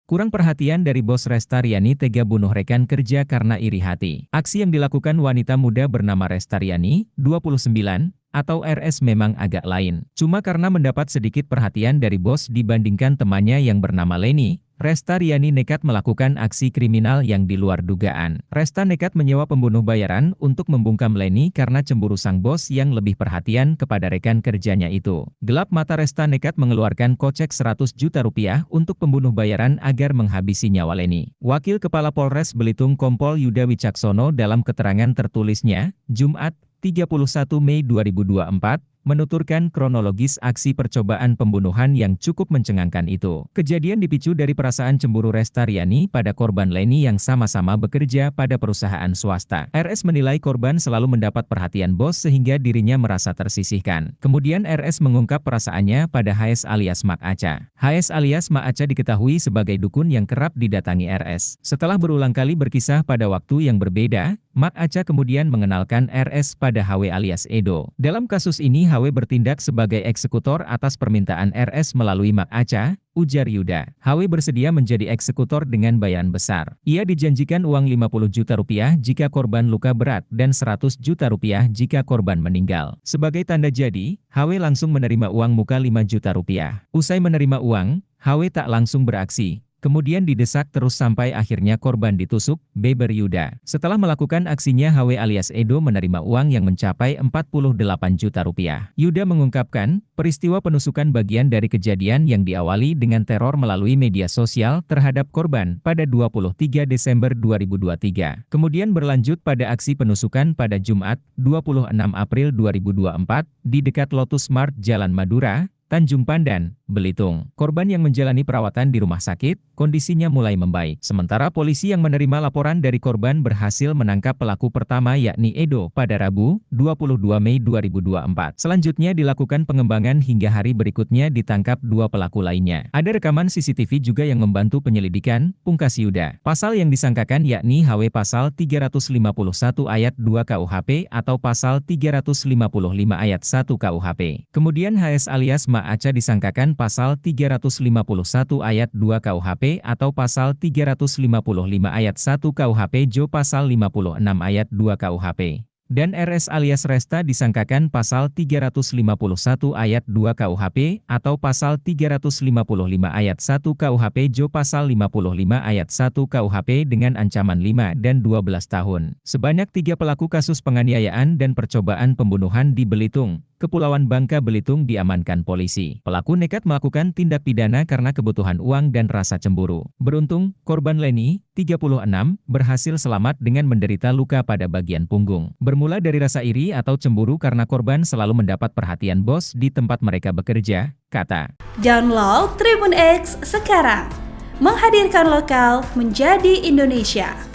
Kurang perhatian dari bos Restariani tega bunuh rekan kerja karena iri hati. Aksi yang dilakukan wanita muda bernama Restariani, 29, atau RS memang agak lain. Cuma karena mendapat sedikit perhatian dari bos dibandingkan temannya yang bernama Leni, Restariani nekat melakukan aksi kriminal yang di luar dugaan. Resta nekat menyewa pembunuh bayaran untuk membungkam Leni karena cemburu sang bos yang lebih perhatian kepada rekan kerjanya itu. Gelap mata Resta nekat mengeluarkan kocek 100 juta rupiah untuk pembunuh bayaran agar menghabisi nyawa Leni. Wakil Kepala Polres Belitung Kompol Yuda Wicaksono dalam keterangan tertulisnya, Jumat, 31 Mei 2024, menuturkan kronologis aksi percobaan pembunuhan yang cukup mencengangkan itu. Kejadian dipicu dari perasaan cemburu Restariani pada korban Leni yang sama-sama bekerja pada perusahaan swasta. RS menilai korban selalu mendapat perhatian bos sehingga dirinya merasa tersisihkan. Kemudian RS mengungkap perasaannya pada HS alias Mak Aca. HS alias Mak Aca diketahui sebagai dukun yang kerap didatangi RS. Setelah berulang kali berkisah pada waktu yang berbeda, Mak Aca kemudian mengenalkan RS pada HW alias Edo. Dalam kasus ini HW bertindak sebagai eksekutor atas permintaan RS melalui Mak Aca, ujar Yuda. HW bersedia menjadi eksekutor dengan bayaran besar. Ia dijanjikan uang 50 juta rupiah jika korban luka berat dan 100 juta rupiah jika korban meninggal. Sebagai tanda jadi, HW langsung menerima uang muka 5 juta rupiah. Usai menerima uang, HW tak langsung beraksi. Kemudian didesak terus sampai akhirnya korban ditusuk, beber Yuda. Setelah melakukan aksinya HW alias Edo menerima uang yang mencapai 48 juta rupiah. Yuda mengungkapkan, peristiwa penusukan bagian dari kejadian yang diawali dengan teror melalui media sosial terhadap korban pada 23 Desember 2023. Kemudian berlanjut pada aksi penusukan pada Jumat, 26 April 2024, di dekat Lotus Mart Jalan Madura, Tanjung Pandan, Belitung. Korban yang menjalani perawatan di rumah sakit, kondisinya mulai membaik. Sementara polisi yang menerima laporan dari korban berhasil menangkap pelaku pertama yakni Edo pada Rabu, 22 Mei 2024. Selanjutnya dilakukan pengembangan hingga hari berikutnya ditangkap 2 pelaku lainnya. Ada rekaman CCTV juga yang membantu penyelidikan, pungkas Yuda. Pasal yang disangkakan yakni HW Pasal 351 Ayat 2 KUHP atau Pasal 355 Ayat 1 KUHP. Kemudian HS alias Mak Aca disangkakan Pasal 351 Ayat 2 KUHP atau Pasal 355 Ayat 1 KUHP Jo Pasal 56 Ayat 2 KUHP. Dan RS alias Resta disangkakan Pasal 351 Ayat 2 KUHP atau Pasal 355 Ayat 1 KUHP Jo Pasal 55 Ayat 1 KUHP dengan ancaman 5 dan 12 tahun. Sebanyak 3 pelaku kasus penganiayaan dan percobaan pembunuhan di Belitung, Kepulauan Bangka Belitung diamankan polisi. Pelaku nekat melakukan tindak pidana karena kebutuhan uang dan rasa cemburu. Beruntung, korban Leni, 36, berhasil selamat dengan menderita luka pada bagian punggung. Bermula dari rasa iri atau cemburu karena korban selalu mendapat perhatian bos di tempat mereka bekerja, kata. Download Tribun X sekarang. Menghadirkan lokal menjadi Indonesia.